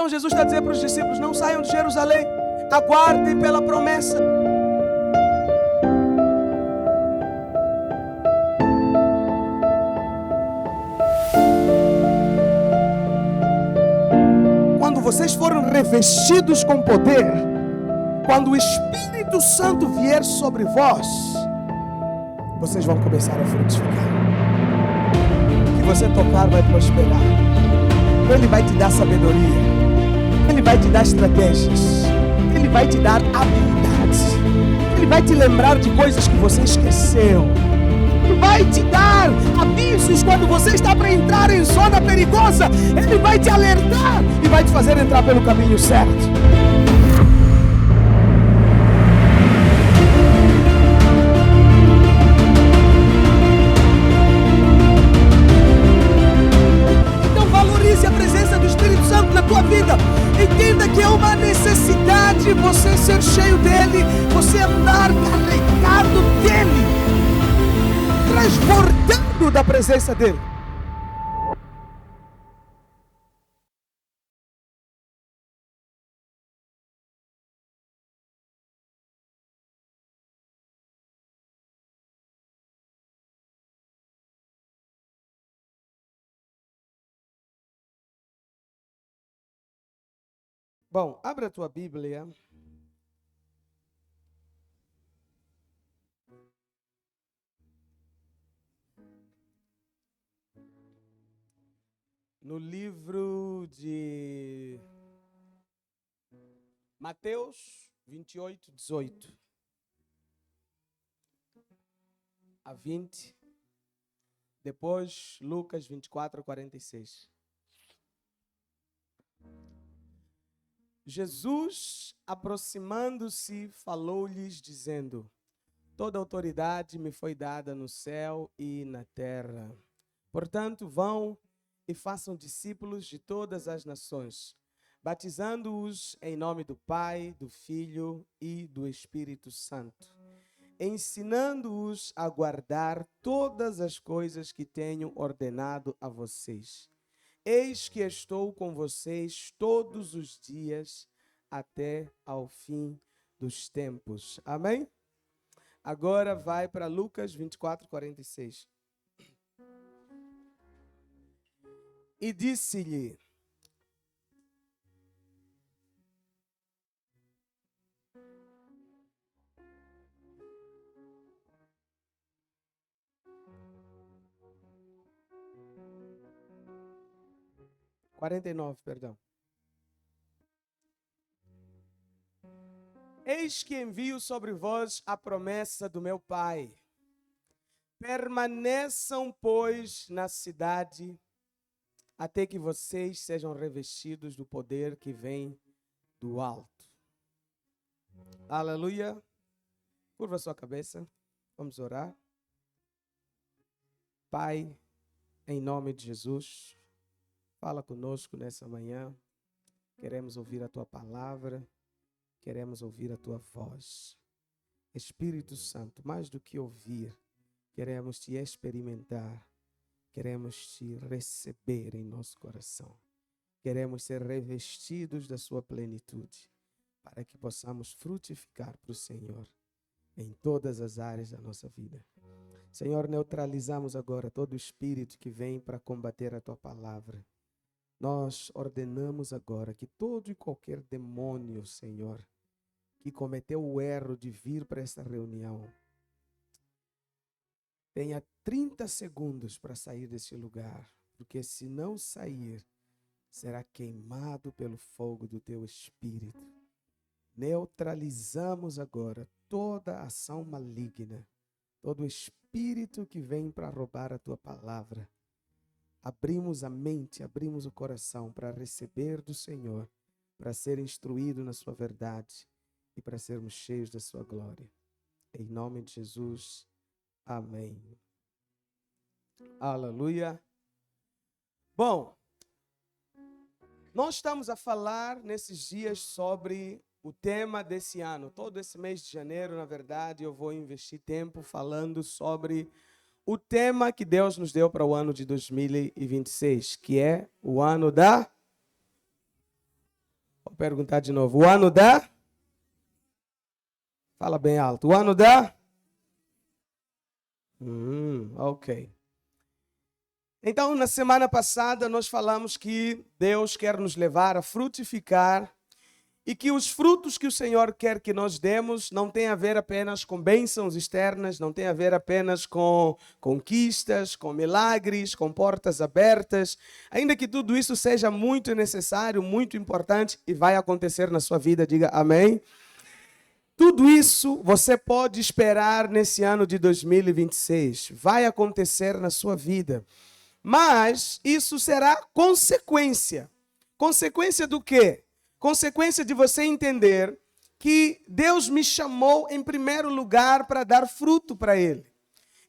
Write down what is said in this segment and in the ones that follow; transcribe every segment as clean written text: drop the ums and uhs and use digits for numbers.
Então Jesus está dizendo para os discípulos: não saiam de Jerusalém, aguardem pela promessa. Quando vocês foram revestidos com poder, quando o Espírito Santo vier sobre vós, vocês vão começar a frutificar. O que você tocar vai prosperar. Ele vai te dar sabedoria. Ele vai te dar estratégias. Ele vai te dar habilidades. Ele vai te lembrar de coisas que você esqueceu. Ele vai te dar avisos quando você está para entrar em zona perigosa. Ele vai te alertar e vai te fazer entrar pelo caminho certo. Então valorize a presença do Espírito Santo na tua vida. Entenda que é uma necessidade você ser cheio dele, você andar carregado dele, transbordando da presença dele. Bom, abra a tua Bíblia. No livro de Mateus 28, 18 a 20. Depois Lucas 24 a 46. Jesus, aproximando-se, falou-lhes, dizendo: toda autoridade me foi dada no céu e na terra. Portanto, vão e façam discípulos de todas as nações, batizando-os em nome do Pai, do Filho e do Espírito Santo, ensinando-os a guardar todas as coisas que tenho ordenado a vocês. Eis que estou com vocês todos os dias até ao fim dos tempos. Amém? Agora vai para Lucas 24, 46. E disse-lhe: perdão. Eis que envio sobre vós a promessa do meu Pai. Permaneçam, pois, na cidade, até que vocês sejam revestidos do poder que vem do alto. Aleluia. Curva sua cabeça. Vamos orar. Pai, em nome de Jesus, fala conosco nessa manhã. Queremos ouvir a tua palavra. Queremos ouvir a tua voz. Espírito Santo, mais do que ouvir, queremos te experimentar. Queremos te receber em nosso coração. Queremos ser revestidos da sua plenitude, para que possamos frutificar para o Senhor em todas as áreas da nossa vida. Senhor, neutralizamos agora todo espírito que vem para combater a tua palavra. Nós ordenamos agora que todo e qualquer demônio, Senhor, que cometeu o erro de vir para esta reunião, tenha 30 segundos para sair desse lugar, porque se não sair, será queimado pelo fogo do teu Espírito. Neutralizamos agora toda ação maligna, todo espírito que vem para roubar a tua palavra. Abrimos a mente, abrimos o coração para receber do Senhor, para ser instruído na sua verdade e para sermos cheios da sua glória. Em nome de Jesus. Amém. Aleluia. Bom, nós estamos a falar nesses dias sobre o tema desse ano. Todo esse mês de janeiro, na verdade, eu vou investir tempo falando sobre o tema que Deus nos deu para o ano de 2026, que é o ano da... Vou perguntar de novo. O ano da? Fala bem alto. O ano da? Ok. Então, na semana passada, nós falamos que Deus quer nos levar a frutificar e que os frutos que o Senhor quer que nós demos não tem a ver apenas com bênçãos externas, não tem a ver apenas com conquistas, com milagres, com portas abertas, ainda que tudo isso seja muito necessário, muito importante e vai acontecer na sua vida, diga amém. Tudo isso você pode esperar nesse ano de 2026, vai acontecer na sua vida, mas isso será consequência. Consequência do quê? Consequência de você entender que Deus me chamou em primeiro lugar para dar fruto para Ele.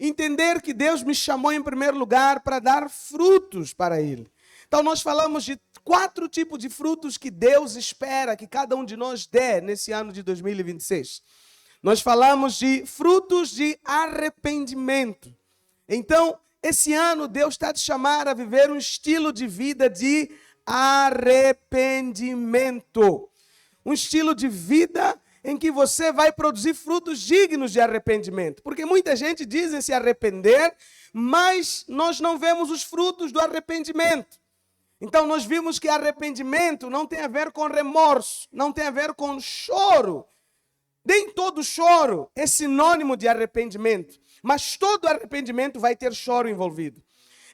Entender que Deus me chamou em primeiro lugar para dar frutos para Ele. Então nós falamos de 4 tipos de frutos que Deus espera que cada um de nós dê nesse ano de 2026. Nós falamos de frutos de arrependimento. Então, esse ano Deus está te chamando a viver um estilo de vida de arrependimento. Um estilo de vida em que você vai produzir frutos dignos de arrependimento. Porque muita gente diz se arrepender, mas nós não vemos os frutos do arrependimento. Então nós vimos que arrependimento não tem a ver com remorso, não tem a ver com choro. Nem todo choro é sinônimo de arrependimento, mas todo arrependimento vai ter choro envolvido.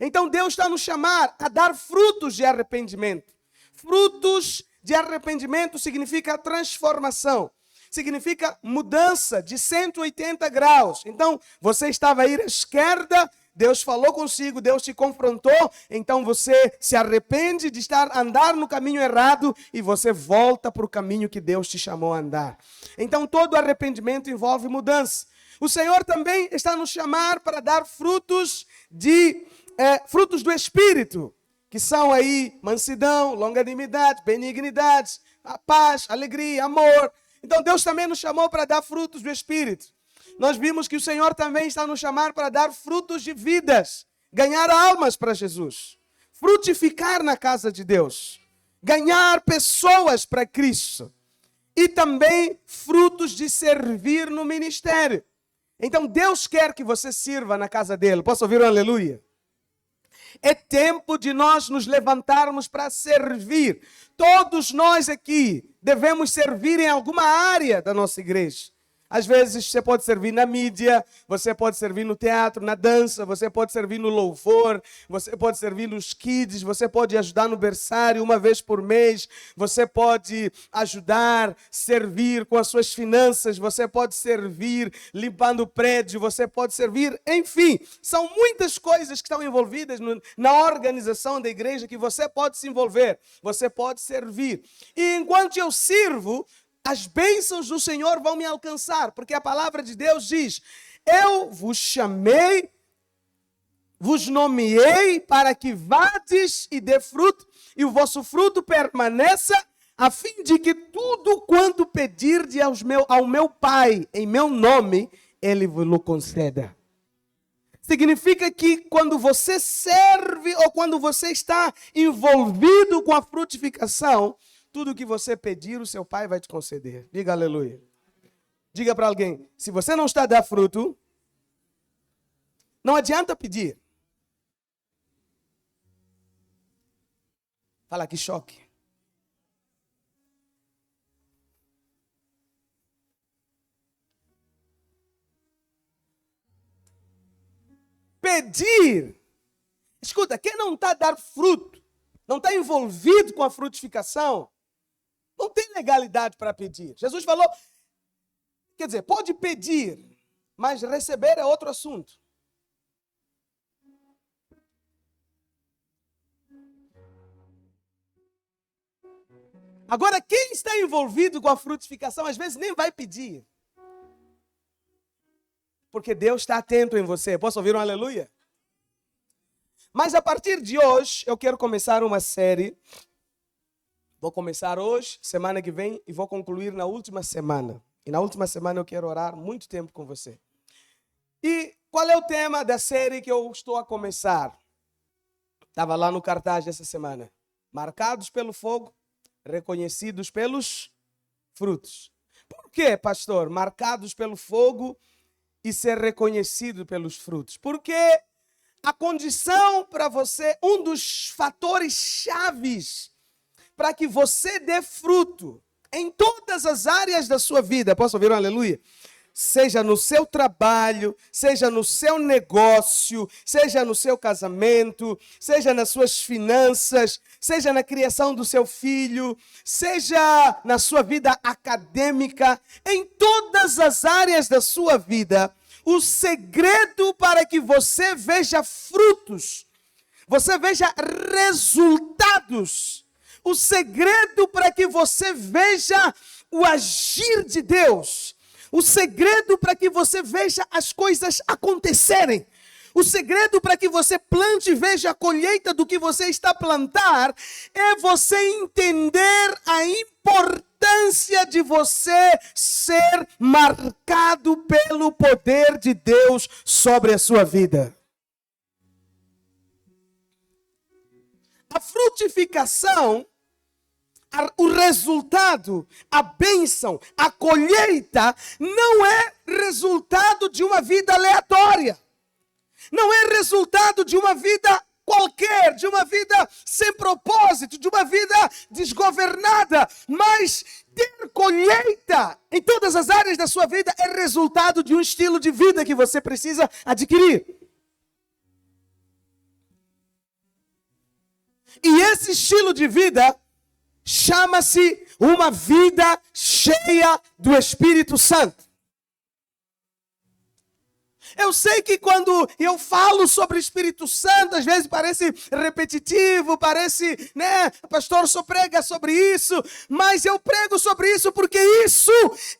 Então Deus está nos chamando a dar frutos de arrependimento. Frutos de arrependimento significa transformação, significa mudança de 180 graus. Então você estava aí à esquerda, Deus falou consigo, Deus te confrontou, então você se arrepende de andar no caminho errado e você volta para o caminho que Deus te chamou a andar. Então todo arrependimento envolve mudança. O Senhor também está nos chamando para dar frutos frutos do Espírito, que são aí mansidão, longanimidade, benignidade, a paz, alegria, amor. Então Deus também nos chamou para dar frutos do Espírito. Nós vimos que o Senhor também está nos chamando para dar frutos de vidas, ganhar almas para Jesus, frutificar na casa de Deus, ganhar pessoas para Cristo e também frutos de servir no ministério. Então Deus quer que você sirva na casa dele. Posso ouvir um aleluia? É tempo de nós nos levantarmos para servir. Todos nós aqui devemos servir em alguma área da nossa igreja. Às vezes você pode servir na mídia, você pode servir no teatro, na dança, você pode servir no louvor, você pode servir nos kids, você pode ajudar no berçário uma vez por mês, você pode ajudar, servir com as suas finanças, você pode servir limpando o prédio, você pode servir, enfim, são muitas coisas que estão envolvidas na organização da igreja que você pode se envolver, você pode servir. E enquanto eu sirvo, as bênçãos do Senhor vão me alcançar, porque a palavra de Deus diz: eu vos chamei, vos nomeei para que vades e dê fruto, e o vosso fruto permaneça, a fim de que tudo quanto pedirde ao meu Pai em meu nome, Ele vos conceda. Significa que quando você serve ou quando você está envolvido com a frutificação, tudo que você pedir, o seu Pai vai te conceder. Diga aleluia. Diga para alguém, se você não está a dar fruto, não adianta pedir. Fala, que choque. Pedir. Escuta, quem não está a dar fruto, não está envolvido com a frutificação, não tem legalidade para pedir. Jesus falou, quer dizer, pode pedir, mas receber é outro assunto. Agora, quem está envolvido com a frutificação, às vezes nem vai pedir. Porque Deus está atento em você. Posso ouvir um aleluia? Mas a partir de hoje, eu quero começar uma série. Vou começar hoje, semana que vem, e vou concluir na última semana. E na última semana eu quero orar muito tempo com você. E qual é o tema da série que eu estou a começar? Estava lá no cartaz dessa semana. Marcados pelo fogo, reconhecidos pelos frutos. Por quê, pastor? Marcados pelo fogo e ser reconhecido pelos frutos. Porque a condição para você, um dos fatores chaves para que você dê fruto em todas as áreas da sua vida, posso ouvir um aleluia? Seja no seu trabalho, seja no seu negócio, seja no seu casamento, seja nas suas finanças, seja na criação do seu filho, seja na sua vida acadêmica, em todas as áreas da sua vida, o segredo para que você veja frutos, você veja resultados, o segredo para que você veja o agir de Deus, o segredo para que você veja as coisas acontecerem, o segredo para que você plante e veja a colheita do que você está a plantar, é você entender a importância de você ser marcado pelo poder de Deus sobre a sua vida. A frutificação, o resultado, a bênção, a colheita, não é resultado de uma vida aleatória. Não é resultado de uma vida qualquer, de uma vida sem propósito, de uma vida desgovernada. Mas ter colheita em todas as áreas da sua vida é resultado de um estilo de vida que você precisa adquirir. E esse estilo de vida chama-se uma vida cheia do Espírito Santo. Eu sei que quando eu falo sobre o Espírito Santo, às vezes parece repetitivo, parece, né, o pastor só prega sobre isso, mas eu prego sobre isso porque isso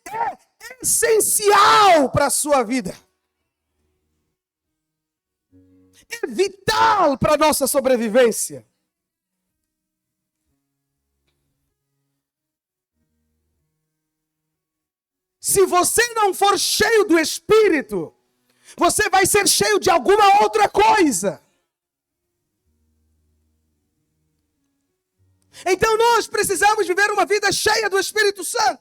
é essencial para a sua vida. É vital para a nossa sobrevivência. Se você não for cheio do Espírito, você vai ser cheio de alguma outra coisa. Então nós precisamos viver uma vida cheia do Espírito Santo.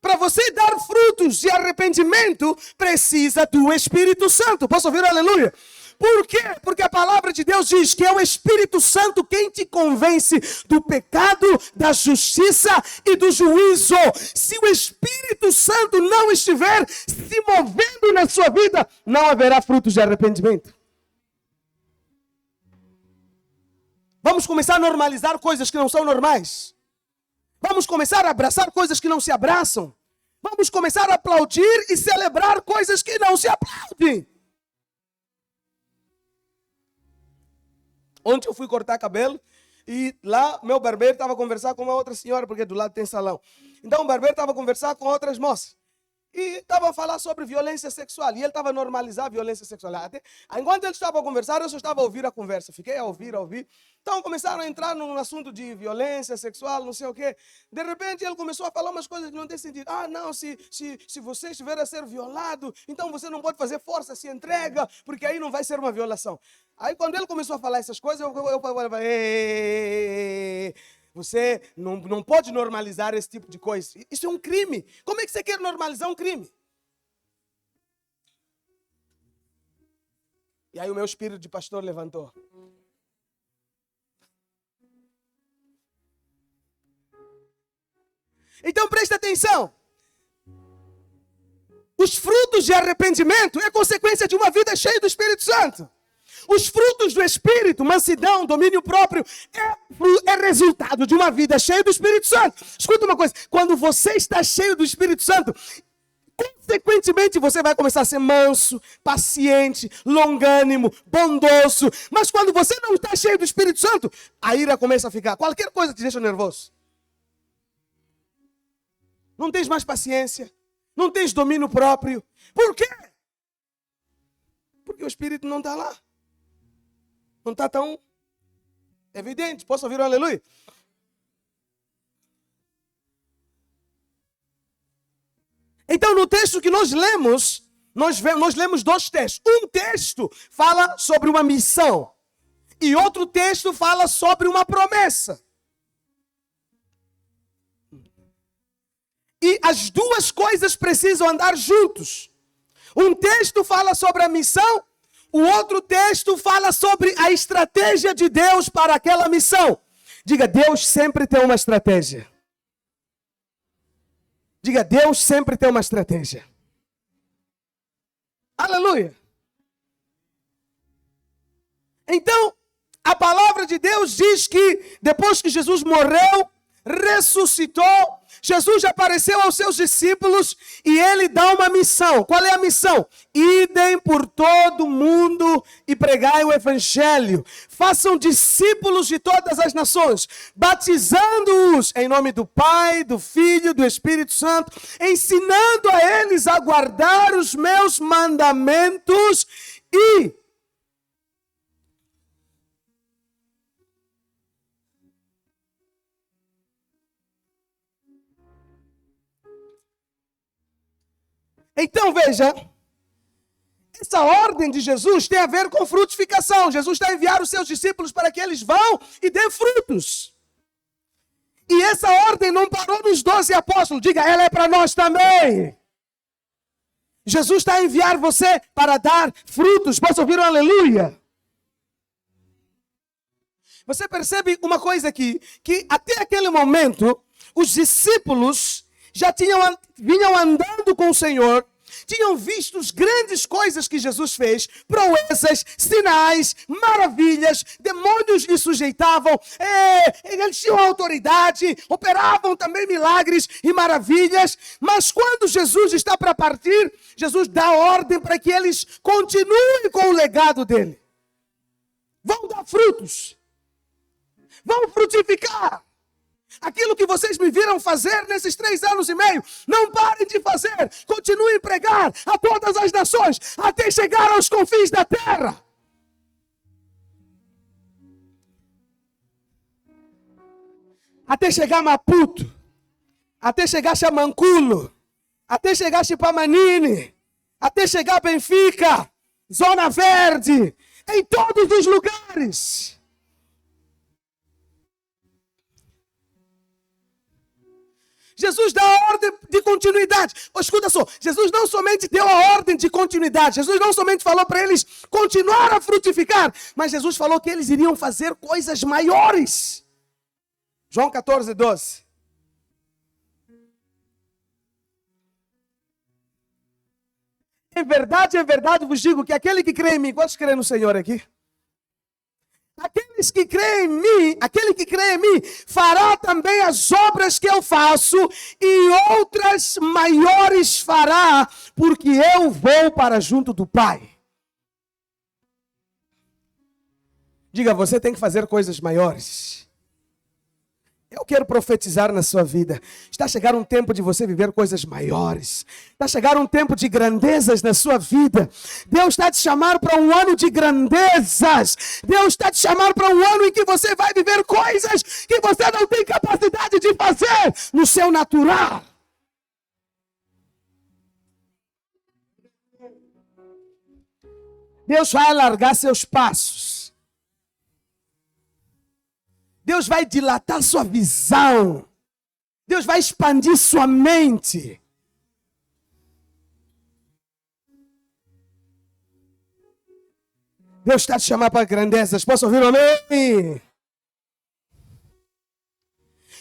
Para você dar frutos de arrependimento, precisa do Espírito Santo. Posso ouvir aleluia? Por quê? Porque a palavra de Deus diz que é o Espírito Santo quem te convence do pecado, da justiça e do juízo. Se o Espírito Santo não estiver se movendo na sua vida, não haverá frutos de arrependimento. Vamos começar a normalizar coisas que não são normais. Vamos começar a abraçar coisas que não se abraçam. Vamos começar a aplaudir e celebrar coisas que não se aplaudem. Ontem eu fui cortar cabelo e lá meu barbeiro estava a conversar com uma outra senhora, porque do lado tem salão. Então o barbeiro estava a conversar com outras moças. E estava a falar sobre violência sexual. E ele estava a normalizar a violência sexual. Enquanto eles estavam a conversar, eu só estava a ouvir a conversa. Fiquei a ouvir. Então começaram a entrar num assunto de violência sexual, não sei o quê. De repente ele começou a falar umas coisas que não tem sentido. Ah, não, se você estiver a ser violado, então você não pode fazer força, se entrega, porque aí não vai ser uma violação. Aí quando ele começou a falar essas coisas, eu falei, você não pode normalizar esse tipo de coisa. Isso é um crime. Como é que você quer normalizar um crime? E aí o meu espírito de pastor levantou. Então presta atenção. Os frutos de arrependimento é consequência de uma vida cheia do Espírito Santo. Os frutos do Espírito, mansidão, domínio próprio, é resultado de uma vida cheia do Espírito Santo. Escuta uma coisa, quando você está cheio do Espírito Santo, consequentemente você vai começar a ser manso, paciente, longânimo, bondoso. Mas quando você não está cheio do Espírito Santo, a ira começa a ficar. Qualquer coisa te deixa nervoso. Não tens mais paciência, não tens domínio próprio. Por quê? Porque o Espírito não está lá. Não está tão evidente. Posso ouvir um aleluia? Então, no texto que nós lemos, nós lemos dois textos. Um texto fala sobre uma missão. E outro texto fala sobre uma promessa. E as duas coisas precisam andar juntos. Um texto fala sobre a missão, o outro texto fala sobre a estratégia de Deus para aquela missão. Diga, Deus sempre tem uma estratégia. Diga, Deus sempre tem uma estratégia. Aleluia. Então, a palavra de Deus diz que depois que Jesus morreu, ressuscitou, Jesus apareceu aos seus discípulos e ele dá uma missão. Qual é a missão? Idem por todo mundo e pregai o evangelho. Façam discípulos de todas as nações, batizando-os em nome do Pai, do Filho, do Espírito Santo, ensinando a eles a guardar os meus mandamentos e então, veja, essa ordem de Jesus tem a ver com frutificação. Jesus está a enviar os seus discípulos para que eles vão e dêem frutos. E essa ordem não parou nos 12 apóstolos. Diga, ela é para nós também. Jesus está a enviar você para dar frutos. Posso ouvir um aleluia? Você percebe uma coisa aqui, que até aquele momento, os discípulos vinham andando com o Senhor, tinham visto as grandes coisas que Jesus fez, proezas, sinais, maravilhas, demônios lhe sujeitavam, eles tinham autoridade, operavam também milagres e maravilhas, mas quando Jesus está para partir, Jesus dá ordem para que eles continuem com o legado dele. Vão dar frutos, vão frutificar. Aquilo que vocês me viram fazer nesses 3 anos e meio, não parem de fazer. Continuem a pregar a todas as nações, até chegar aos confins da terra. Até chegar a Maputo, até chegar a Chamanculo, até chegar a Chipamanini, até chegar a Benfica, Zona Verde, em todos os lugares. Jesus dá a ordem de continuidade. Escuta só, Jesus não somente deu a ordem de continuidade, Jesus não somente falou para eles continuar a frutificar, mas Jesus falou que eles iriam fazer coisas maiores. João 14, 12. Em verdade vos digo que aquele que crê em mim, quantos creem no Senhor aqui? Aqueles que creem em mim, aquele que crê em mim, fará também as obras que eu faço e outras maiores fará, porque eu vou para junto do Pai. Diga, você tem que fazer coisas maiores. Eu quero profetizar na sua vida. Está a chegar um tempo de você viver coisas maiores. Está a chegar um tempo de grandezas na sua vida. Deus está a te chamar para um ano de grandezas. Deus está a te chamar para um ano em que você vai viver coisas que você não tem capacidade de fazer no seu natural. Deus vai alargar seus passos. Deus vai dilatar sua visão. Deus vai expandir sua mente. Deus está te chamando para grandezas. Posso ouvir um amém?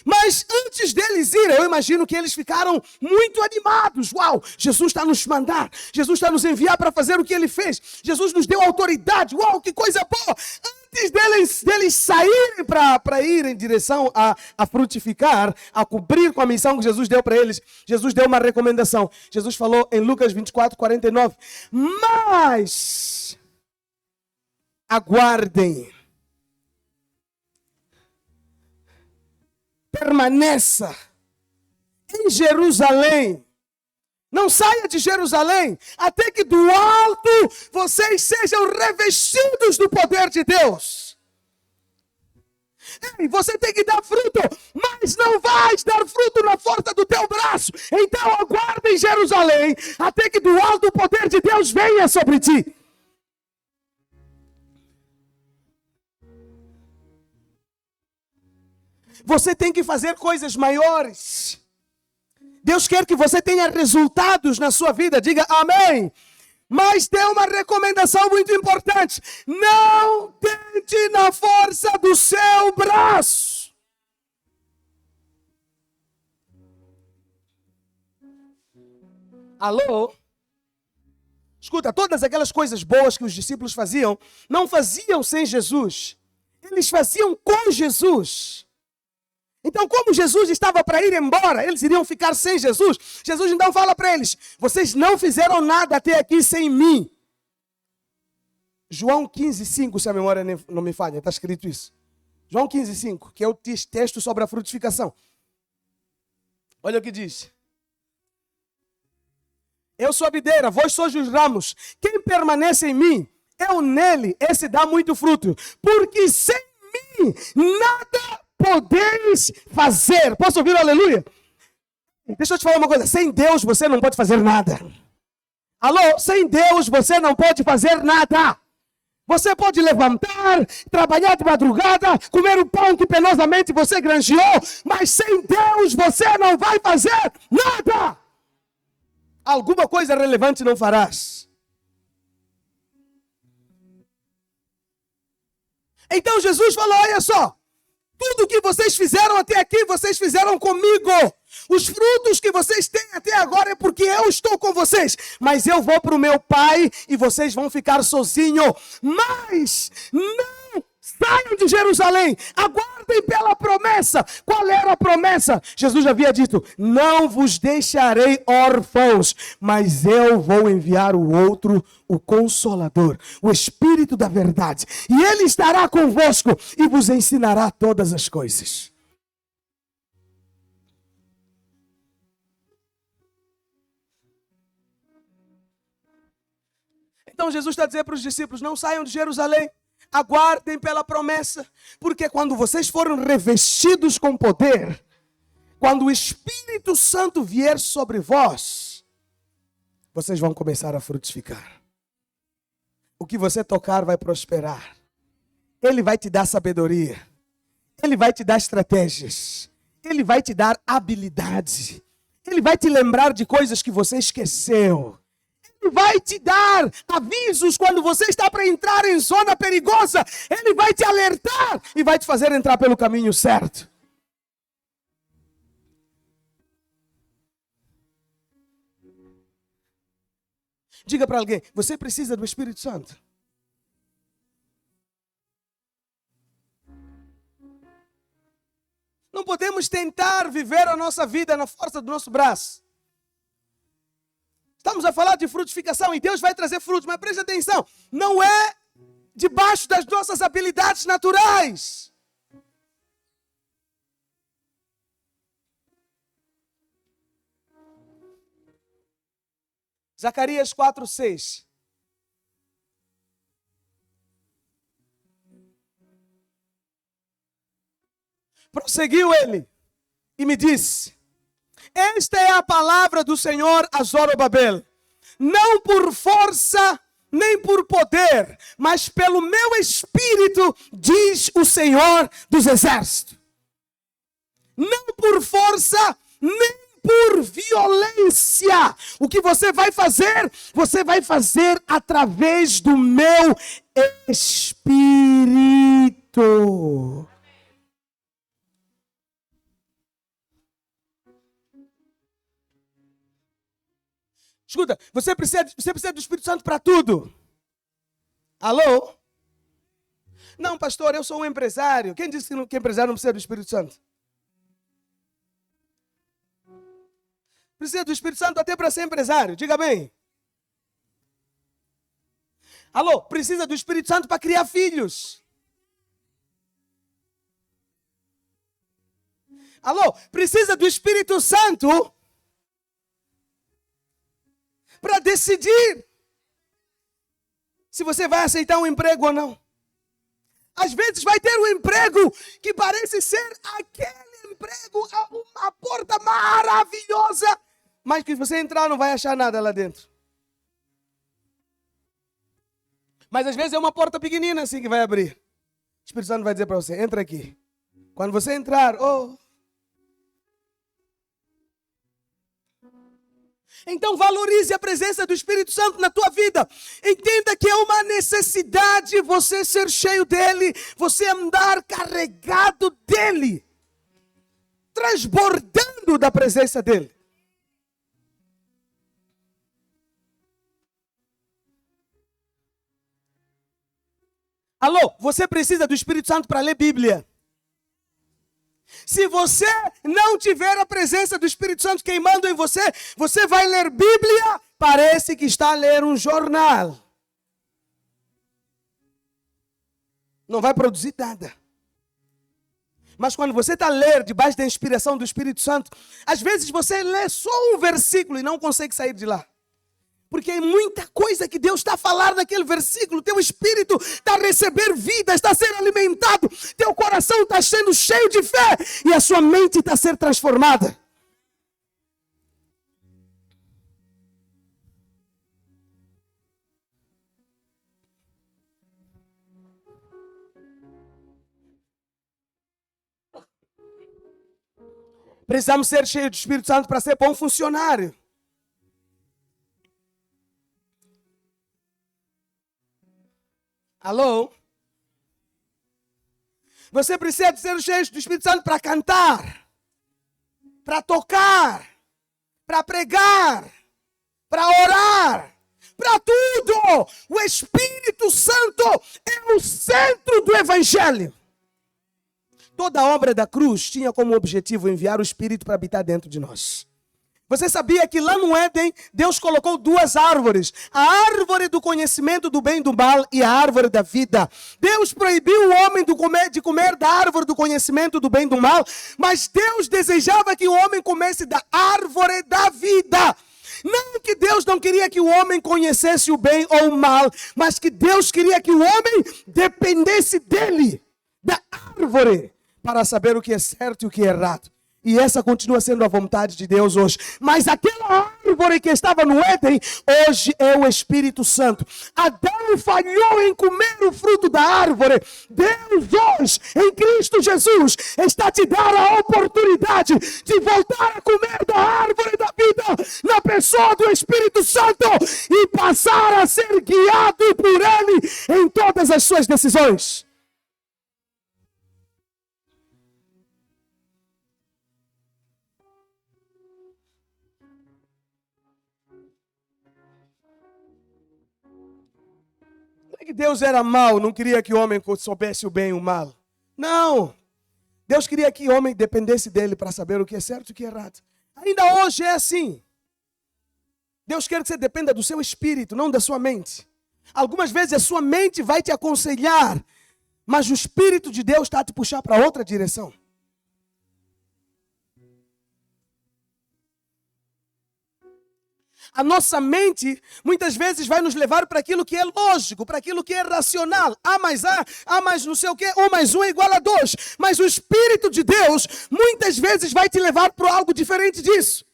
Mas antes deles irem, eu imagino que eles ficaram muito animados. Uau, Jesus está nos mandar. Jesus está nos enviar para fazer o que Ele fez. Jesus nos deu autoridade. Uau, que coisa boa. Antes deles saírem para ir em direção a frutificar, a cumprir com a missão que Jesus deu para eles, Jesus deu uma recomendação. Jesus falou em Lucas 24, 49. Mas aguardem. Permaneça em Jerusalém. Não saia de Jerusalém até que do alto vocês sejam revestidos do poder de Deus. Ei, você tem que dar fruto, mas não vais dar fruto na força do teu braço. Então aguarda em Jerusalém até que do alto o poder de Deus venha sobre ti. Você tem que fazer coisas maiores. Deus quer que você tenha resultados na sua vida. Diga amém. Mas tem uma recomendação muito importante. Não tente na força do seu braço. Alô? Escuta, todas aquelas coisas boas que os discípulos faziam, não faziam sem Jesus. Eles faziam com Jesus. Então, como Jesus estava para ir embora, eles iriam ficar sem Jesus. Jesus então fala para eles: vocês não fizeram nada até aqui sem mim. João 15:5, se a memória não me falha, está escrito isso. João 15:5, que é o texto sobre a frutificação. Olha o que diz. Eu sou a videira, vós sois os ramos. Quem permanece em mim, eu nele, esse dá muito fruto. Porque sem mim, nada podeis fazer. Posso ouvir o aleluia? Deixa eu te falar uma coisa. Sem Deus você não pode fazer nada. Alô? Sem Deus você não pode fazer nada. Você pode levantar, trabalhar de madrugada, comer o pão que penosamente você granjeou, mas sem Deus você não vai fazer nada. Alguma coisa relevante não farás. Então Jesus falou: olha só, tudo que vocês fizeram até aqui, vocês fizeram comigo. Os frutos que vocês têm até agora é porque eu estou com vocês. Mas eu vou para o meu Pai e vocês vão ficar sozinhos. Mas não saiam de Jerusalém. Aguardem pela promessa. Qual era a promessa? Jesus havia dito: não vos deixarei órfãos, mas eu vou enviar o outro, o Consolador, o Espírito da verdade. E ele estará convosco e vos ensinará todas as coisas. Então Jesus está dizendo para os discípulos: não saiam de Jerusalém. Aguardem pela promessa, porque quando vocês forem revestidos com poder, quando o Espírito Santo vier sobre vós, vocês vão começar a frutificar. O que você tocar vai prosperar. Ele vai te dar sabedoria. Ele vai te dar estratégias. Ele vai te dar habilidade. Ele vai te lembrar de coisas que você esqueceu. Vai te dar avisos quando você está para entrar em zona perigosa. Ele vai te alertar e vai te fazer entrar pelo caminho certo. Diga para alguém: você precisa do Espírito Santo. Não podemos tentar viver a nossa vida na força do nosso braço. Estamos a falar de frutificação e Deus vai trazer frutos, mas preste atenção, não é debaixo das nossas habilidades naturais. Zacarias 4:6. Prosseguiu ele e me disse: esta é a palavra do Senhor a Zorobabel. Não por força, nem por poder, mas pelo meu espírito, diz o Senhor dos Exércitos. Não por força, nem por violência. O que você vai fazer através do meu espírito. Escuta, você precisa do Espírito Santo para tudo. Alô? Não, pastor, eu sou um empresário. Quem disse que empresário não precisa do Espírito Santo? Precisa do Espírito Santo até para ser empresário. Diga bem. Alô? Precisa do Espírito Santo para criar filhos. Alô? Precisa do Espírito Santo para decidir se você vai aceitar um emprego ou não. Às vezes vai ter um emprego que parece ser aquele emprego, uma porta maravilhosa, mas que se você entrar não vai achar nada lá dentro. Mas às vezes é uma porta pequenina assim que vai abrir. O Espírito Santo vai dizer para você: entra aqui. Quando você entrar, então valorize a presença do Espírito Santo na tua vida. Entenda que é uma necessidade você ser cheio dele, você andar carregado dele, transbordando da presença dele. Alô, você precisa do Espírito Santo para ler Bíblia. Se você não tiver a presença do Espírito Santo queimando em você, você vai ler Bíblia, parece que está a ler um jornal. Não vai produzir nada. Mas quando você está a ler debaixo da inspiração do Espírito Santo, às vezes você lê só um versículo e não consegue sair de lá. Porque é muita coisa que Deus está a falar naquele versículo. Teu espírito está a receber vida, está a ser alimentado. Teu coração está sendo cheio de fé. E a sua mente está a ser transformada. Precisamos ser cheios do Espírito Santo para ser bom funcionário. Alô? Você precisa ser cheio do Espírito Santo para cantar, para tocar, para pregar, para orar, para tudo. O Espírito Santo é o centro do Evangelho. Toda a obra da cruz tinha como objetivo enviar o Espírito para habitar dentro de nós. Você sabia que lá no Éden, Deus colocou duas árvores. A árvore do conhecimento do bem e do mal e a árvore da vida. Deus proibiu o homem de comer da árvore do conhecimento do bem e do mal. Mas Deus desejava que o homem comesse da árvore da vida. Não que Deus não queria que o homem conhecesse o bem ou o mal. Mas que Deus queria que o homem dependesse dele, da árvore, para saber o que é certo e o que é errado. E essa continua sendo a vontade de Deus hoje. Mas aquela árvore que estava no Éden, hoje é o Espírito Santo. Adão falhou em comer o fruto da árvore. Deus hoje, em Cristo Jesus, está te dando a oportunidade de voltar a comer da árvore da vida, na pessoa do Espírito Santo, e passar a ser guiado por Ele em todas as suas decisões. Que Deus era mau, não queria que o homem soubesse o bem e o mal. Não. Deus queria que o homem dependesse dele para saber o que é certo e o que é errado. Ainda hoje é assim. Deus quer que você dependa do seu espírito, não da sua mente. Algumas vezes a sua mente vai te aconselhar, mas o Espírito de Deus está a te puxar para outra direção. A nossa mente, muitas vezes, vai nos levar para aquilo que é lógico, para aquilo que é racional. A mais A, A mais não sei o quê, 1 mais 1 é igual a 2. Mas o Espírito de Deus, muitas vezes, vai te levar para algo diferente disso.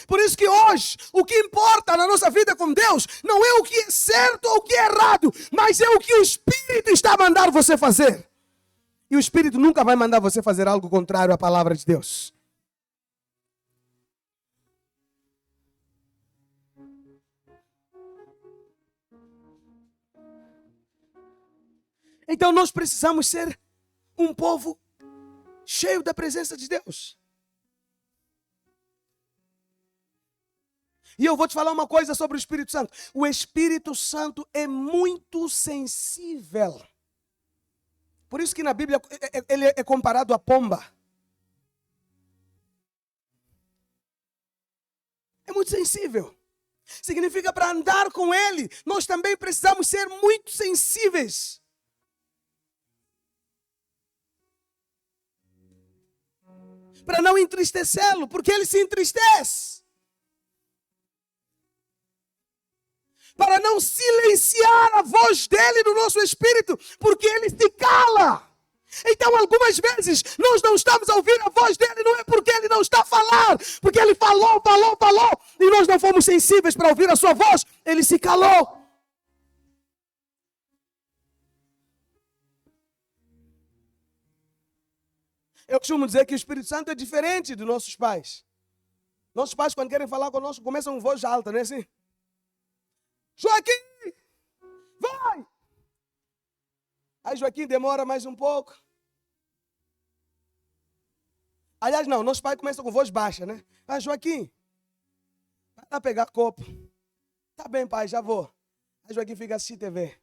Por isso que hoje, o que importa na nossa vida com Deus, não é o que é certo ou o que é errado, mas é o que o Espírito está a mandar você fazer. E o Espírito nunca vai mandar você fazer algo contrário à palavra de Deus. Então nós precisamos ser um povo cheio da presença de Deus. E eu vou te falar uma coisa sobre o Espírito Santo. O Espírito Santo é muito sensível. Por isso que na Bíblia ele é comparado à pomba. É muito sensível. Significa para andar com ele, nós também precisamos ser muito sensíveis. Para não entristecê-lo, porque ele se entristece. Para não silenciar a voz dele no nosso espírito, porque ele se cala. Então, algumas vezes, nós não estamos a ouvir a voz dele, não é porque ele não está a falar, porque ele falou, e nós não fomos sensíveis para ouvir a sua voz, ele se calou. Eu costumo dizer que o Espírito Santo é diferente dos nossos pais. Nossos pais, quando querem falar conosco, começam com voz alta, não é assim? Joaquim, vai! Aí Joaquim demora mais um pouco. Aliás, não, nossos pais começam com voz baixa, né? Ah, Joaquim, vai lá pegar copo. Tá bem, pai, já vou. Aí Joaquim fica assistindo TV.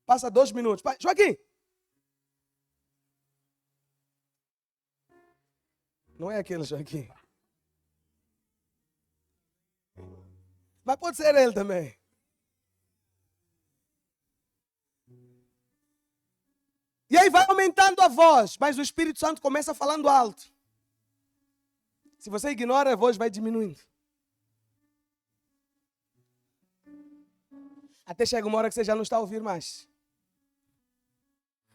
Passa 2 minutos. Pai, Joaquim! Não é aquele Joaquim. Mas pode ser ele também. E aí vai aumentando a voz, mas o Espírito Santo começa falando alto. Se você ignora, a voz vai diminuindo. Até chega uma hora que você já não está a ouvir mais.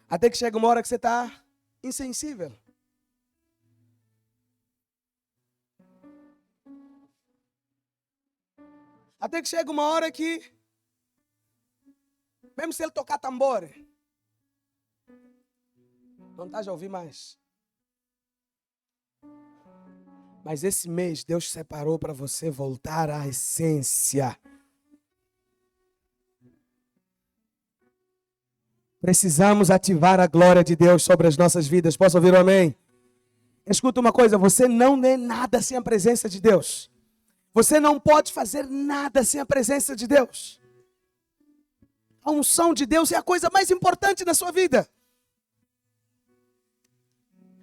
Até que chega uma hora que você está insensível. Até que chega uma hora que, mesmo se ele tocar tambor, não estás a ouvir mais. Mas esse mês Deus separou para você voltar à essência. Precisamos ativar a glória de Deus sobre as nossas vidas. Posso ouvir um amém? Escuta uma coisa, você não é nada sem a presença de Deus. Você não pode fazer nada sem a presença de Deus. A unção de Deus é a coisa mais importante na sua vida.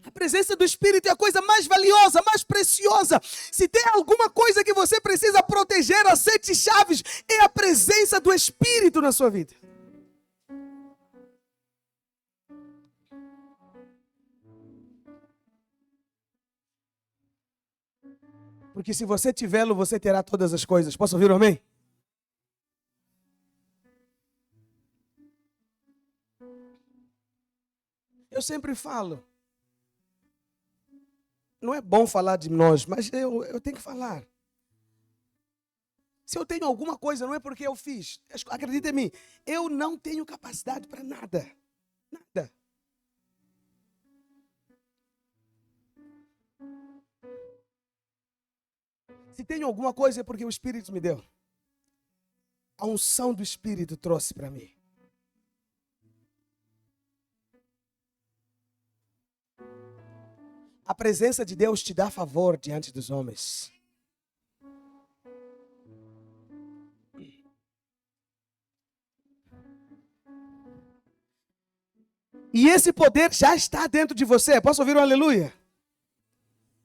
A presença do Espírito é a coisa mais valiosa, mais preciosa. Se tem alguma coisa que você precisa proteger, as 7 chaves, é a presença do Espírito na sua vida. Porque se você tivê-lo, você terá todas as coisas. Posso ouvir um amém? Eu sempre falo. Não é bom falar de nós, mas eu tenho que falar. Se eu tenho alguma coisa, não é porque eu fiz. Acredita em mim, eu não tenho capacidade para nada. Nada. Se tenho alguma coisa é porque o Espírito me deu. A unção do Espírito trouxe para mim. A presença de Deus te dá favor diante dos homens. E esse poder já está dentro de você. Posso ouvir um aleluia?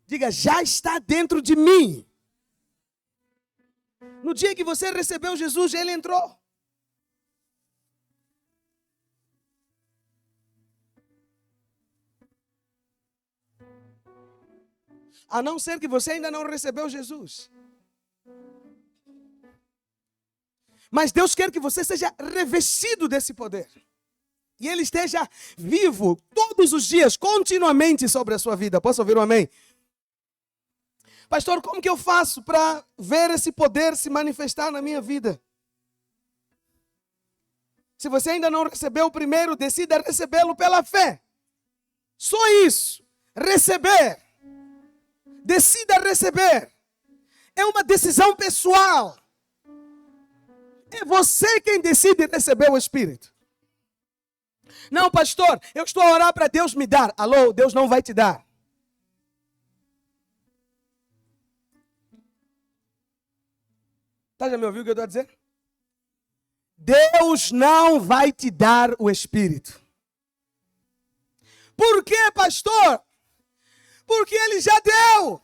Diga, já está dentro de mim. No dia que você recebeu Jesus, ele entrou. A não ser que você ainda não recebeu Jesus. Mas Deus quer que você seja revestido desse poder. E ele esteja vivo todos os dias, continuamente sobre a sua vida. Posso ouvir um amém? Pastor, como que eu faço para ver esse poder se manifestar na minha vida? Se você ainda não recebeu o primeiro, decida recebê-lo pela fé. Só isso. Receber. Decida receber. É uma decisão pessoal. É você quem decide receber o Espírito. Não, pastor, eu estou a orar para Deus me dar. Alô, Deus não vai te dar. Tá, já me ouviu o que eu estou a dizer? Deus não vai te dar o Espírito. Por quê, pastor? Porque Ele já deu.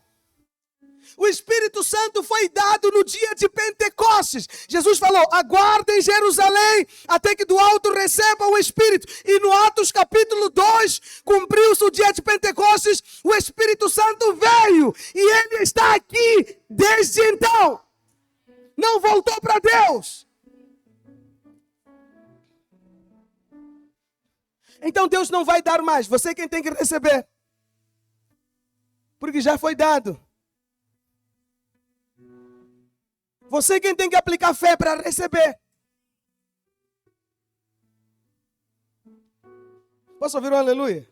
O Espírito Santo foi dado no dia de Pentecostes. Jesus falou, aguardem em Jerusalém até que do alto recebam o Espírito. E no Atos capítulo 2, cumpriu-se o dia de Pentecostes, o Espírito Santo veio. E Ele está aqui desde então. Não voltou para Deus. Então Deus não vai dar mais. Você é quem tem que receber. Porque já foi dado. Você é quem tem que aplicar fé para receber. Posso ouvir um aleluia?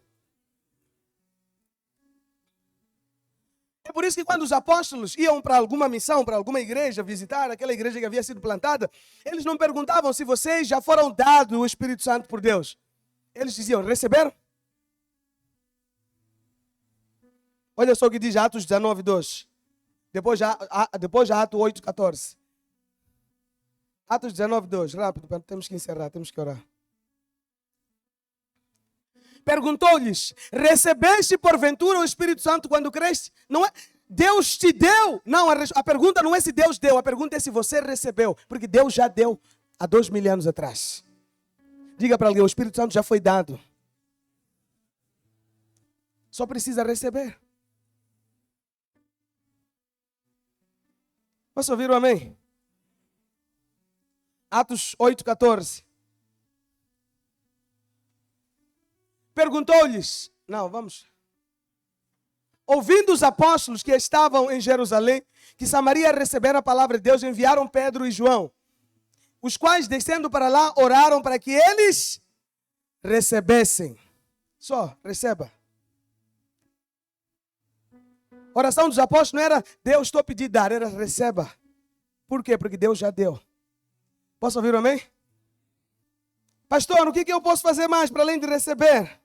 por isso que quando os apóstolos iam para alguma missão, para alguma igreja, visitar aquela igreja que havia sido plantada, eles não perguntavam se vocês já foram dados o Espírito Santo por Deus. Eles diziam, receberam? Olha só o que diz Atos 19, 2. Depois já Atos 8, 14. Atos 19, 2. Rápido, temos que encerrar, temos que orar. Perguntou-lhes, recebeste porventura o Espírito Santo quando creste? Não é, Deus te deu. Não, a pergunta não é se Deus deu, a pergunta é se você recebeu. Porque Deus já deu há 2000 anos atrás. Diga para alguém, o Espírito Santo já foi dado. Só precisa receber. Posso ouvir o amém? Atos 8, 14. Perguntou-lhes, ouvindo os apóstolos que estavam em Jerusalém, que Samaria recebera a palavra de Deus, enviaram Pedro e João, os quais, descendo para lá, oraram para que eles recebessem. Só, receba. A oração dos apóstolos não era, Deus, estou a pedir dar, era receba. Por quê? Porque Deus já deu. Posso ouvir um amém? Pastor, o que eu posso fazer mais para além de receber?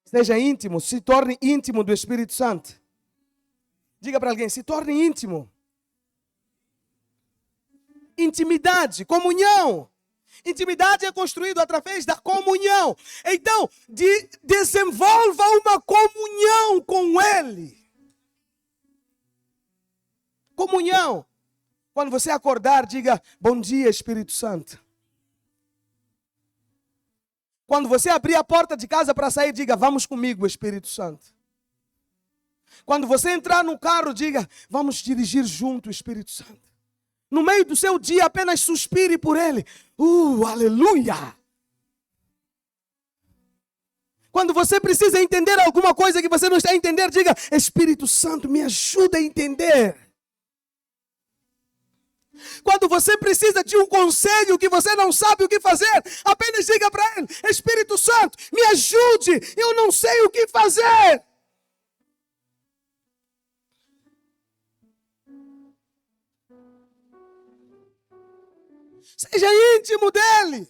Seja íntimo, se torne íntimo do Espírito Santo. Diga para alguém, se torne íntimo. Intimidade, comunhão. Intimidade é construído através da comunhão. Então, desenvolva uma comunhão com Ele. Comunhão. Quando você acordar, diga, bom dia, Espírito Santo. Quando você abrir a porta de casa para sair, diga, vamos comigo, Espírito Santo. Quando você entrar no carro, diga, vamos dirigir junto, Espírito Santo. No meio do seu dia, apenas suspire por Ele. Aleluia! Quando você precisa entender alguma coisa que você não está a entender, diga, Espírito Santo, me ajuda a entender. Quando você precisa de um conselho que você não sabe o que fazer, apenas diga para Ele, Espírito Santo, me ajude, eu não sei o que fazer. Seja íntimo dEle.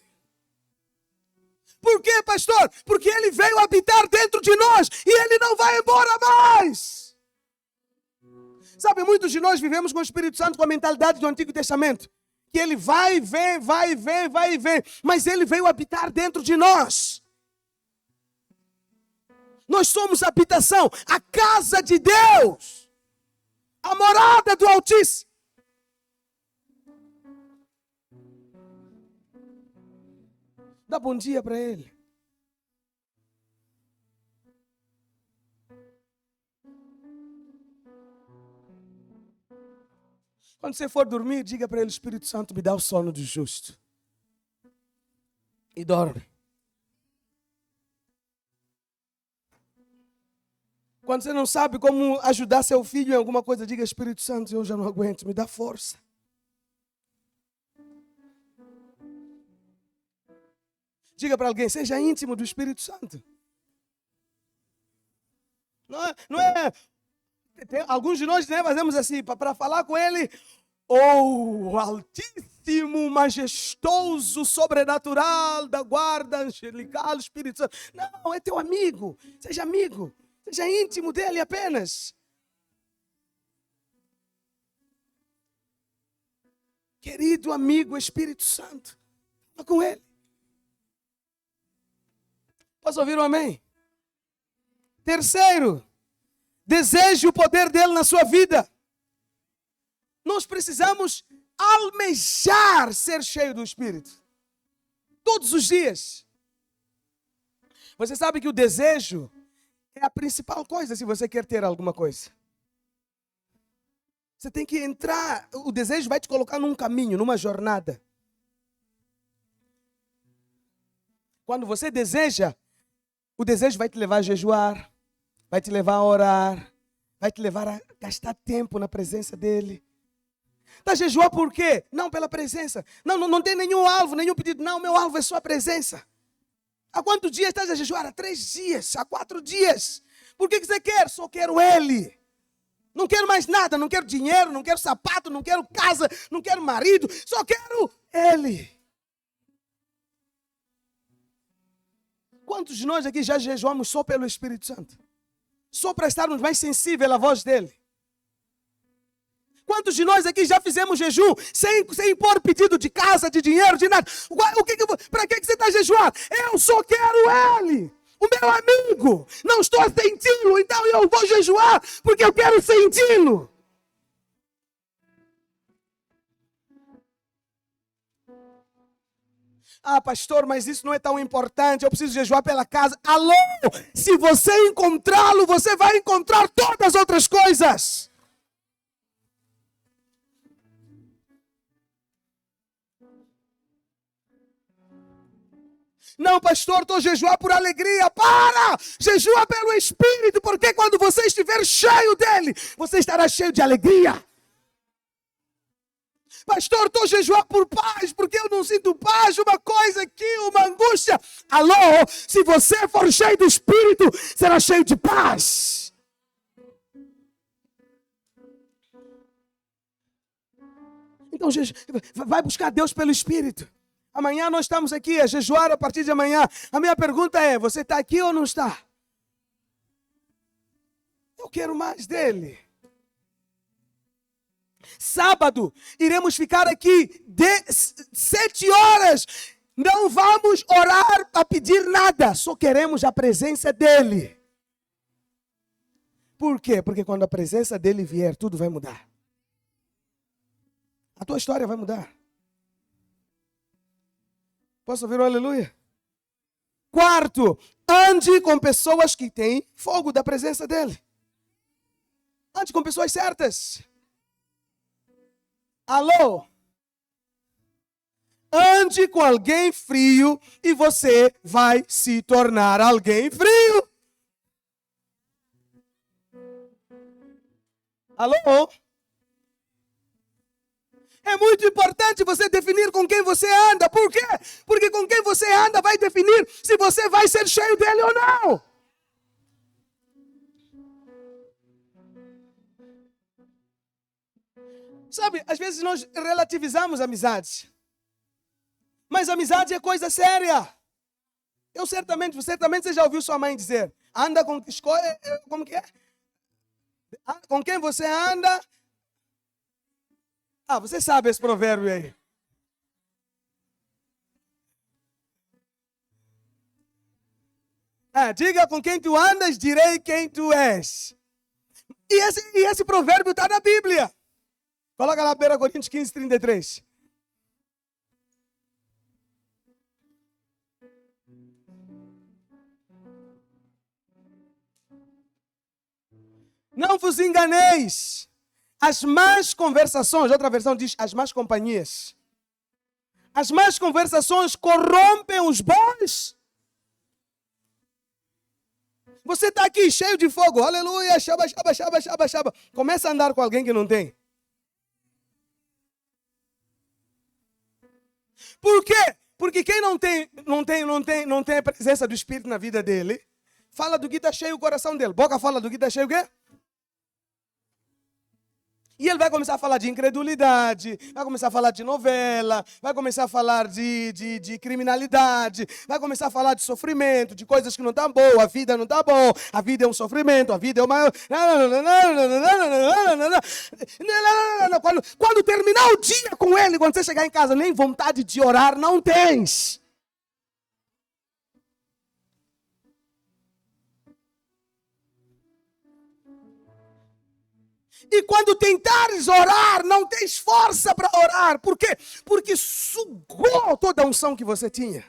Por quê, pastor? Porque Ele veio habitar dentro de nós e Ele não vai embora mais. Sabe, muitos de nós vivemos com o Espírito Santo com a mentalidade do Antigo Testamento. Que Ele vai e vem, vai e vem, vai e vem. Mas Ele veio habitar dentro de nós. Nós somos a habitação, a casa de Deus. A morada do Altíssimo. Dá bom dia para Ele. Quando você for dormir, diga para Ele, Espírito Santo, me dá o sono do justo. E dorme. Quando você não sabe como ajudar seu filho em alguma coisa, diga, Espírito Santo, eu já não aguento, me dá força. Diga para alguém, seja íntimo do Espírito Santo. Não é alguns de nós fazemos assim, para falar com Ele, Altíssimo, majestoso, sobrenatural, da guarda angelical, Espírito Santo. Não, é teu amigo, seja íntimo dEle apenas. Querido amigo Espírito Santo, fala com Ele. Posso ouvir um amém? Terceiro, deseje o poder dele na sua vida. Nós precisamos almejar ser cheio do Espírito. Todos os dias. Você sabe que o desejo é a principal coisa se você quer ter alguma coisa. Você tem que entrar, o desejo vai te colocar num caminho, numa jornada. Quando você deseja, o desejo vai te levar a jejuar, vai te levar a orar, vai te levar a gastar tempo na presença dEle. Está a jejuar por quê? Não pela presença. Não tem nenhum alvo, nenhum pedido. Não, meu alvo é só a presença. Há quantos dias estás a jejuar? Há 3 dias, há 4 dias. Por que você quer? Só quero Ele. Não quero mais nada, não quero dinheiro, não quero sapato, não quero casa, não quero marido, só quero Ele. Quantos de nós aqui já jejuamos só pelo Espírito Santo? Só para estarmos mais sensíveis à voz dEle? Quantos de nós aqui já fizemos jejum sem impor pedido de casa, de dinheiro, de nada? Para que você está jejuando? Eu só quero Ele, o meu amigo. Não estou a senti-lo, então eu vou jejuar porque eu quero senti-lo. Ah, pastor, mas isso não é tão importante, eu preciso jejuar pela casa. Alô, se você encontrá-lo, você vai encontrar todas as outras coisas. Não, pastor, estou a jejuar por alegria. Para! Jejua pelo Espírito, porque quando você estiver cheio dele, você estará cheio de alegria. Pastor, estou a jejuar por paz, porque eu não sinto paz, uma coisa aqui, uma angústia. Alô, se você for cheio do Espírito, será cheio de paz. Então, vai buscar Deus pelo Espírito. Amanhã nós estamos aqui a jejuar a partir de amanhã. A minha pergunta é, você está aqui ou não está? Eu quero mais dele. Sábado, iremos ficar aqui 7 horas. Não vamos orar para pedir nada. Só queremos a presença dele. Por quê? Porque quando a presença dele vier, tudo vai mudar. A tua história vai mudar. Posso ouvir um aleluia? Quarto, ande com pessoas que têm fogo da presença dele. Ande com pessoas certas. Alô? Ande com alguém frio e você vai se tornar alguém frio. Alô? É muito importante você definir com quem você anda. Por quê? Porque com quem você anda vai definir se você vai ser cheio dele ou não. Sabe, às vezes nós relativizamos amizades. Mas amizade é coisa séria. Certamente você já ouviu sua mãe dizer, anda com, como que é? Com quem você anda? Ah, você sabe esse provérbio aí. Diga com quem tu andas, direi quem tu és. E esse provérbio está na Bíblia. Coloca lá 1 Coríntios 15, 33. Não vos enganeis. As más conversações, outra versão diz as más companhias. As más conversações corrompem os bons. Você está aqui cheio de fogo, aleluia, xaba, xaba, xaba, xaba, xaba. Começa a andar com alguém que não tem. Por quê? Porque quem não tem a presença do Espírito na vida dele, fala do que está cheio o coração dele. Boca fala do que está cheio o quê? E ele vai começar a falar de incredulidade, vai começar a falar de novela, vai começar a falar de criminalidade, vai começar a falar de sofrimento, de coisas que não estão boas, a vida não está boa, a vida é um sofrimento, a vida é uma... Quando terminar o dia com ele, quando você chegar em casa, nem vontade de orar não tens. E quando tentares orar, não tens força para orar. Por quê? Porque sugou toda a unção que você tinha.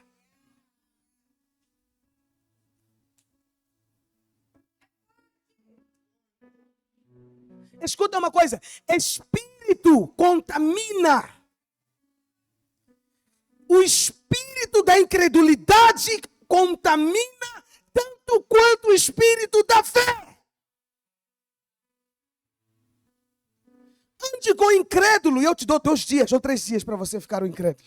Escuta uma coisa. Espírito contamina. O espírito da incredulidade contamina tanto quanto o espírito da fé. Ande com o incrédulo e eu te dou 2 dias ou 3 dias para você ficar o incrédulo.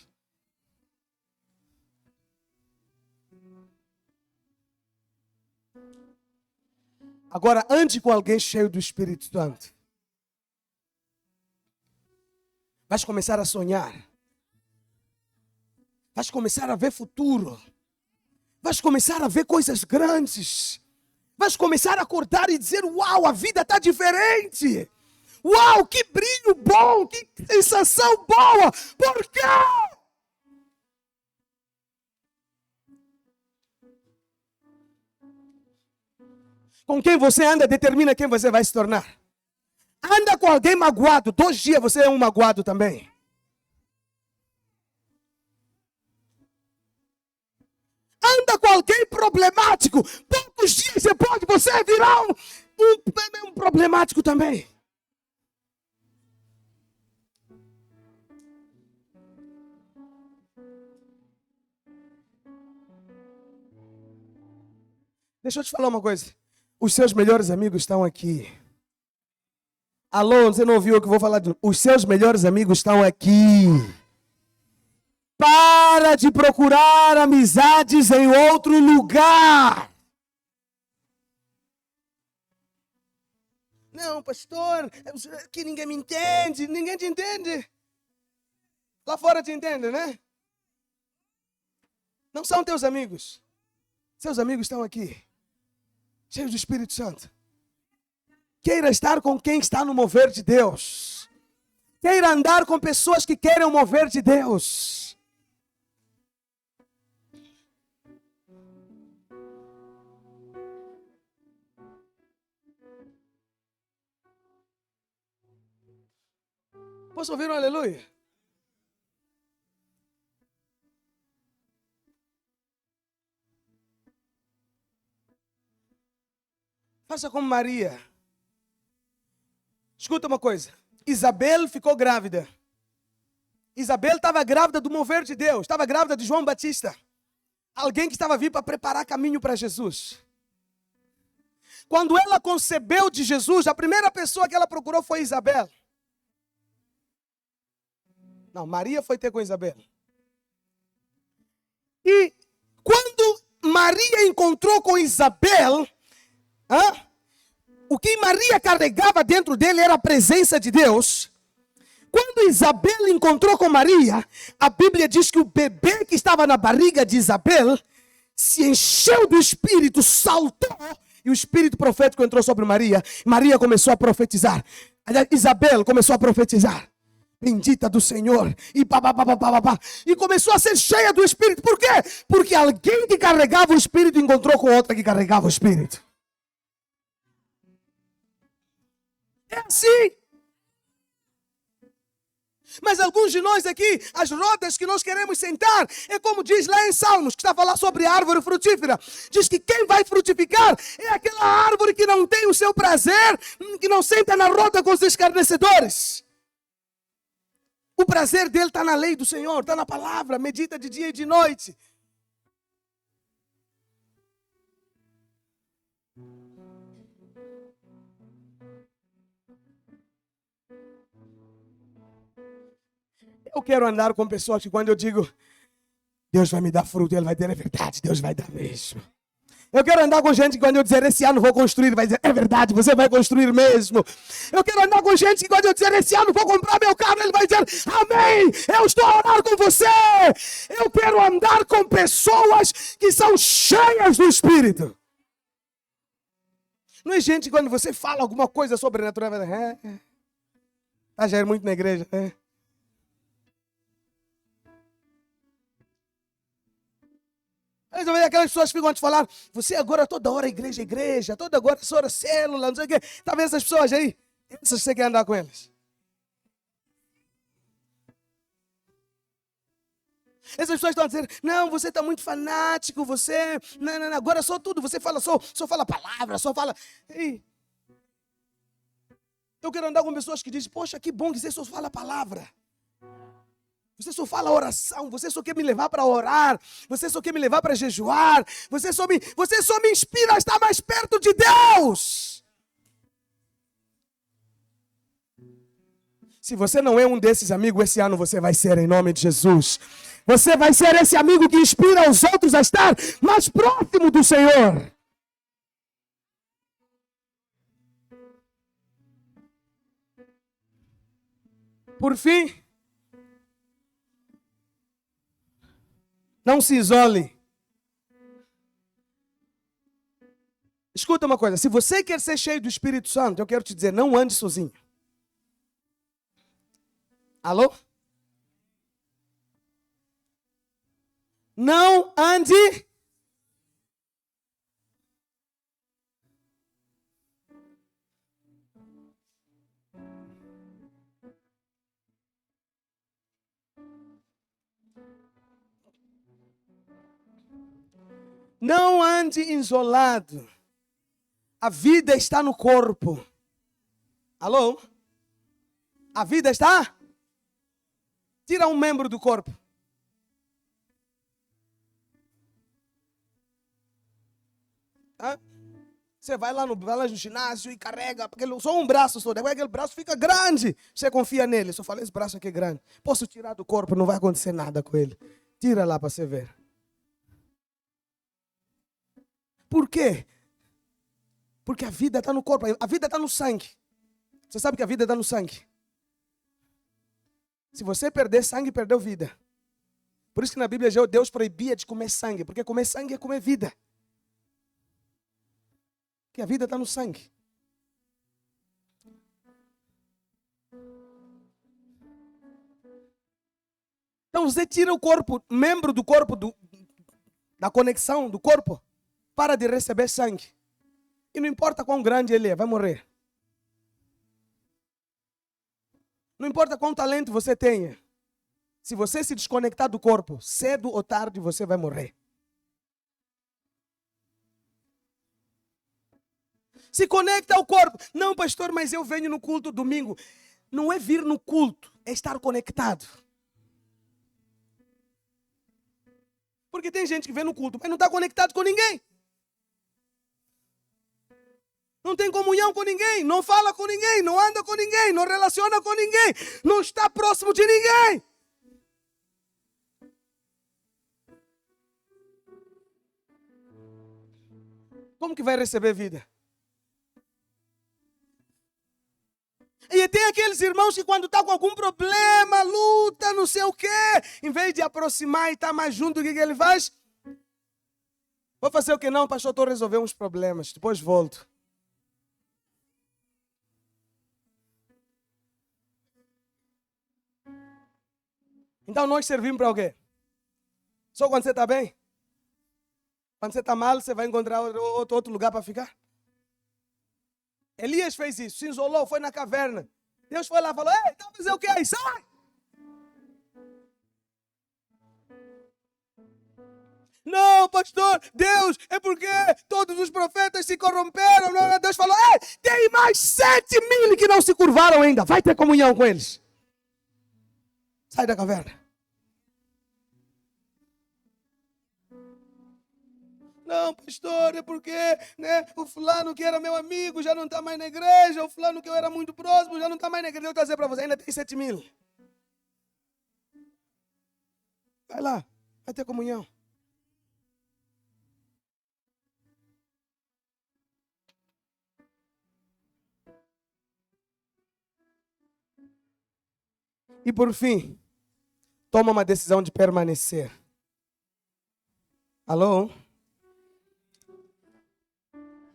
Agora ande com alguém cheio do Espírito Santo. Vais começar a sonhar. Vais começar a ver futuro. Vais começar a ver coisas grandes. Vais começar a acordar e dizer, uau, a vida está diferente. Uau, que brilho bom, que sensação boa. Por quê? Com quem você anda determina quem você vai se tornar. Anda com alguém magoado, 2 dias você é um magoado também. Anda com alguém problemático, poucos dias depois você virar um problemático também. Deixa eu te falar uma coisa. Os seus melhores amigos estão aqui. Alô, você não ouviu o que eu vou falar? Os seus melhores amigos estão aqui. Para de procurar amizades em outro lugar. Não, pastor, que ninguém me entende. Ninguém te entende. Lá fora te entende, né? Não são teus amigos. Seus amigos estão aqui. Cheios do Espírito Santo. Queira estar com quem está no mover de Deus. Queira andar com pessoas que querem o mover de Deus. Posso ouvir um aleluia? Faça como Maria. Escuta uma coisa. Isabel ficou grávida. Isabel estava grávida do mover de Deus. Estava grávida de João Batista. Alguém que estava vindo para preparar caminho para Jesus. Quando ela concebeu de Jesus, a primeira pessoa que ela procurou foi Isabel. Não, Maria foi ter com Isabel. E quando Maria encontrou com Isabel, o que Maria carregava dentro dele era a presença de Deus. Quando Isabel encontrou com Maria, a Bíblia diz que o bebê que estava na barriga de Isabel se encheu do Espírito, saltou, e o Espírito profético entrou sobre Maria. Maria começou a profetizar. Isabel começou a profetizar. Bendita do Senhor. E começou a ser cheia do Espírito. Por quê? Porque alguém que carregava o Espírito encontrou com outra que carregava o Espírito. É assim. Mas alguns de nós aqui, as rodas que nós queremos sentar, é como diz lá em Salmos, que está a falar sobre a árvore frutífera. Diz que quem vai frutificar é aquela árvore que não tem o seu prazer, que não senta na roda com os escarnecedores. O prazer dele está na lei do Senhor, está na palavra, medita de dia e de noite. Eu quero andar com pessoas que quando eu digo Deus vai me dar fruto, Ele vai ter, é verdade, Deus vai dar mesmo. Eu quero andar com gente que quando eu dizer esse ano vou construir, vai dizer, é verdade, você vai construir mesmo. Eu quero andar com gente que quando eu dizer esse ano vou comprar meu carro, ele vai dizer, amém, eu estou a orar com você. Eu quero andar com pessoas que são cheias do Espírito. Não é gente que quando você fala alguma coisa sobrenatural, vai dizer, já é muito na igreja, Aquelas pessoas ficam te falar, você agora toda hora igreja, toda hora hora célula, não sei o quê. Tá vendo essas pessoas aí? Essas você quer andar com elas. Essas pessoas estão a dizer, não, você está muito fanático, você, não, agora só tudo, você fala, só fala palavra, só fala. Ei. Eu quero andar com pessoas que dizem, poxa, que bom que você só fala palavra. Você só fala oração, você só quer me levar para orar, você só quer me levar para jejuar, você só me inspira a estar mais perto de Deus. Se você não é um desses amigos, esse ano você vai ser em nome de Jesus. Você vai ser esse amigo que inspira os outros a estar mais próximo do Senhor. Por fim, Não se isole. Escuta uma coisa, se você quer ser cheio do Espírito Santo, eu quero te dizer, não ande sozinho. Alô? Não ande. Não ande isolado. A vida está no corpo. Alô? A vida está? Tira um membro do corpo. Você vai lá no ginásio e carrega, porque só um braço só, depois aquele braço fica grande. Você confia nele, só fala, esse braço aqui é grande. Posso tirar do corpo, não vai acontecer nada com ele. Tira lá para você ver. Por quê? Porque a vida está no corpo, a vida está no sangue. Você sabe que a vida está no sangue. Se você perder sangue, perdeu vida. Por isso que na Bíblia Deus proibia de comer sangue, porque comer sangue é comer vida. Porque a vida está no sangue. Então você tira o corpo, membro do corpo, da conexão do corpo, para de receber sangue. E não importa quão grande ele é, vai morrer. Não importa quão talento você tenha. Se você se desconectar do corpo, cedo ou tarde você vai morrer. Se conecta ao corpo. Não, pastor, mas eu venho no culto domingo. Não é vir no culto, é estar conectado. Porque tem gente que vem no culto, mas não está conectado com ninguém. Não tem comunhão com ninguém, não fala com ninguém, não anda com ninguém, não relaciona com ninguém, não está próximo de ninguém. Como que vai receber vida? E tem aqueles irmãos que quando está com algum problema, luta, não sei o quê, em vez de aproximar e estar mais junto, o que ele faz? Vou fazer o que não, pastor, estou resolvendo uns problemas, depois volto. Então nós servimos para o quê? Só quando você está bem? Quando você está mal, você vai encontrar outro lugar para ficar? Elias fez isso, se isolou, foi na caverna. Deus foi lá e falou, ei, então fazer o que aí? Sai! Não, pastor, Deus, é porque todos os profetas se corromperam. Não, Deus falou, ei, tem mais 7.000 que não se curvaram ainda. Vai ter comunhão com eles. Sai da caverna. Não, pastor, é porque o fulano que era meu amigo já não está mais na igreja. O fulano que eu era muito próximo já não está mais na igreja. Eu vou dizer para você, ainda tem 7.000. Vai lá, vai ter comunhão. E por fim, toma uma decisão de permanecer. Alô?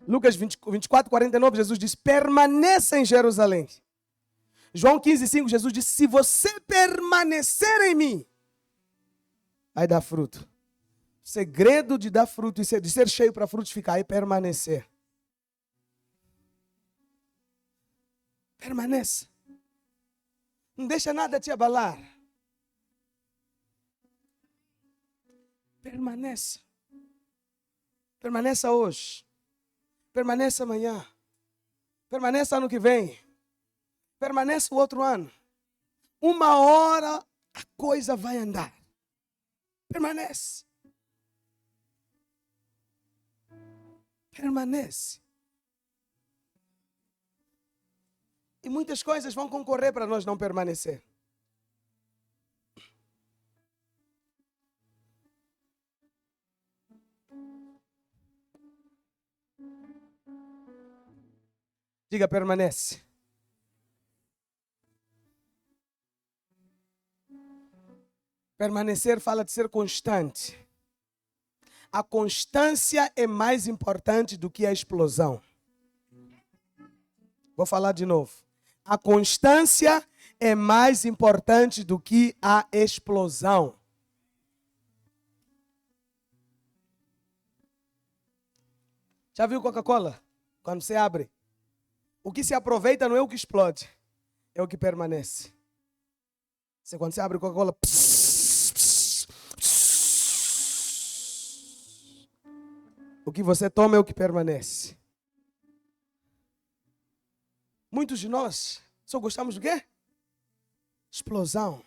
Lucas 24, 49, Jesus diz, permaneça em Jerusalém. João 15, 5, Jesus diz, se você permanecer em mim, vai dar fruto. O segredo de dar fruto e de ser cheio para frutificar é permanecer. Permaneça. Não deixa nada te abalar. Permaneça. Permaneça hoje. Permaneça amanhã. Permaneça ano que vem. Permaneça o outro ano. Uma hora a coisa vai andar. Permanece. Permanece. E muitas coisas vão concorrer para nós não permanecer. Diga, permanece. Permanecer fala de ser constante. A constância é mais importante do que a explosão. Vou falar de novo. A constância é mais importante do que a explosão. Já viu Coca-Cola? Quando você abre, o que se aproveita não é o que explode, é o que permanece. Quando você abre Coca-Cola, o que você toma é o que permanece. Muitos de nós só gostamos do quê? Explosão.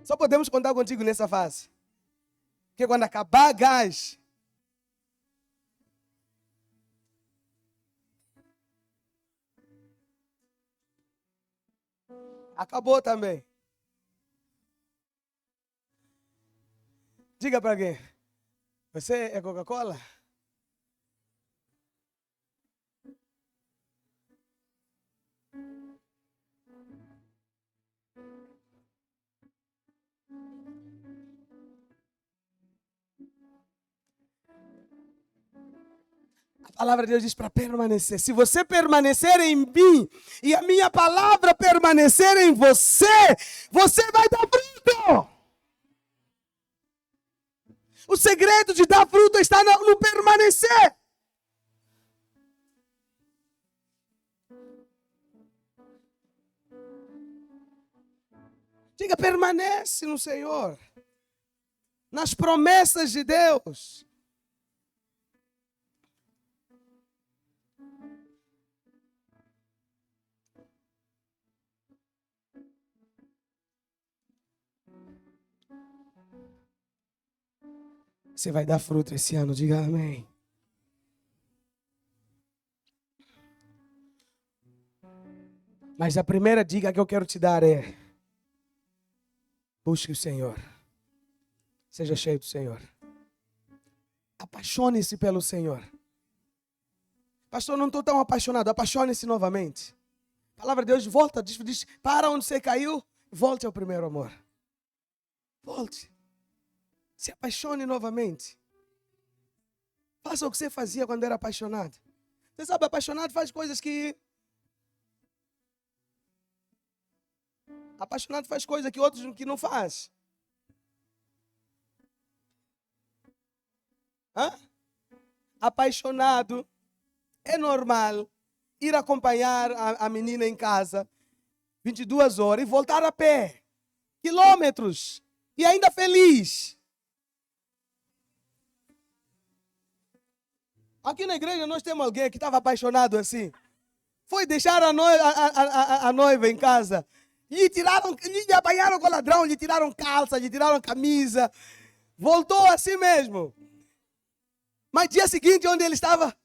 Só podemos contar contigo nessa fase. Porque quando acabar gás, acabou também. Diga para alguém, você é Coca-Cola? A palavra de Deus diz para permanecer. Se você permanecer em mim e a minha palavra permanecer em você, você vai dar fruto. O segredo de dar fruto está no permanecer. Diga, permanece no Senhor. Nas promessas de Deus. Você vai dar fruto esse ano, diga amém. Mas a primeira dica que eu quero te dar é: busque o Senhor. Seja cheio do Senhor. Apaixone-se pelo Senhor. Pastor, não estou tão apaixonado. Apaixone-se novamente. A palavra de Deus volta, diz, para onde você caiu, volte ao primeiro amor. Volte. Se apaixone novamente. Faça o que você fazia quando era apaixonado. Você sabe, apaixonado faz coisas que... Apaixonado faz coisas que outros que não faz. Apaixonado, é normal ir acompanhar a menina em casa 22 horas e voltar a pé. Quilômetros. E ainda feliz. Aqui na igreja nós temos alguém que estava apaixonado assim. Foi deixar a noiva em casa. Lhe apanharam com o ladrão, lhe tiraram calça, lhe tiraram camisa. Voltou assim mesmo. Mas dia seguinte, onde ele estava?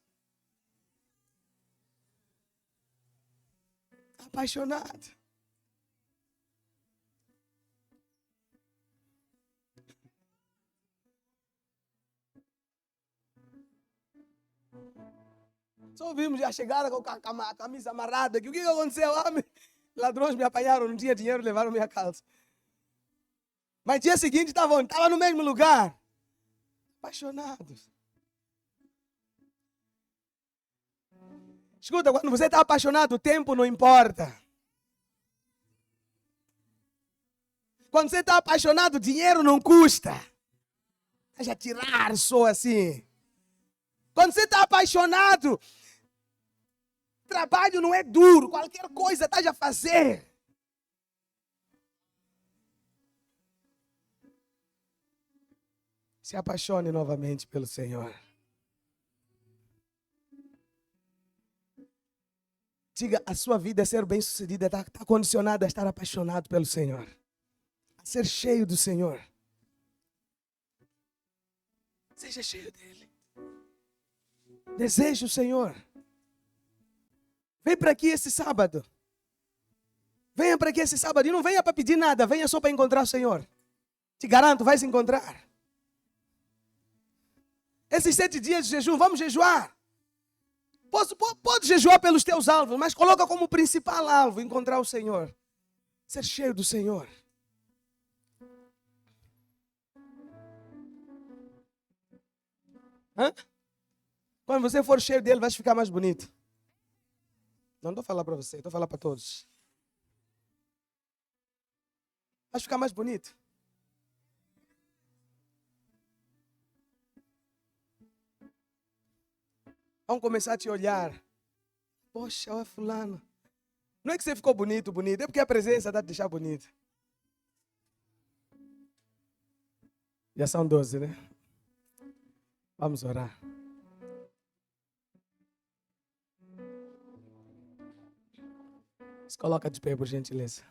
Apaixonado. Só vimos, já chegaram com a camisa amarrada. O que aconteceu? Ladrões me apanharam, não tinha dinheiro, levaram minha calça. Mas dia seguinte estava no mesmo lugar. Apaixonados. Escuta, quando você está apaixonado, o tempo não importa. Quando você está apaixonado, dinheiro não custa. Deixa tirar só assim. Quando você está apaixonado, trabalho não é duro. Qualquer coisa está a fazer. Se apaixone novamente pelo Senhor. Diga, a sua vida é ser bem-sucedida, está condicionada a estar apaixonado pelo Senhor. A ser cheio do Senhor. Seja cheio dele. Deseje o Senhor. Vem para aqui esse sábado. Venha para aqui esse sábado e não venha para pedir nada, venha só para encontrar o Senhor. Te garanto, vai se encontrar. Esses 7 dias de jejum, vamos jejuar. Pode jejuar pelos teus alvos, mas coloca como principal alvo encontrar o Senhor. Ser cheio do Senhor. Hã? Quando você for cheio dele, vai ficar mais bonito. Não estou falando para você, estou falando para todos. Vai ficar mais bonito. Vão começar a te olhar. Poxa, olha fulano. Não é que você ficou bonito, é porque a presença está te deixar bonito. Já são 12, né? Vamos orar. Se coloca de pé, por gentileza.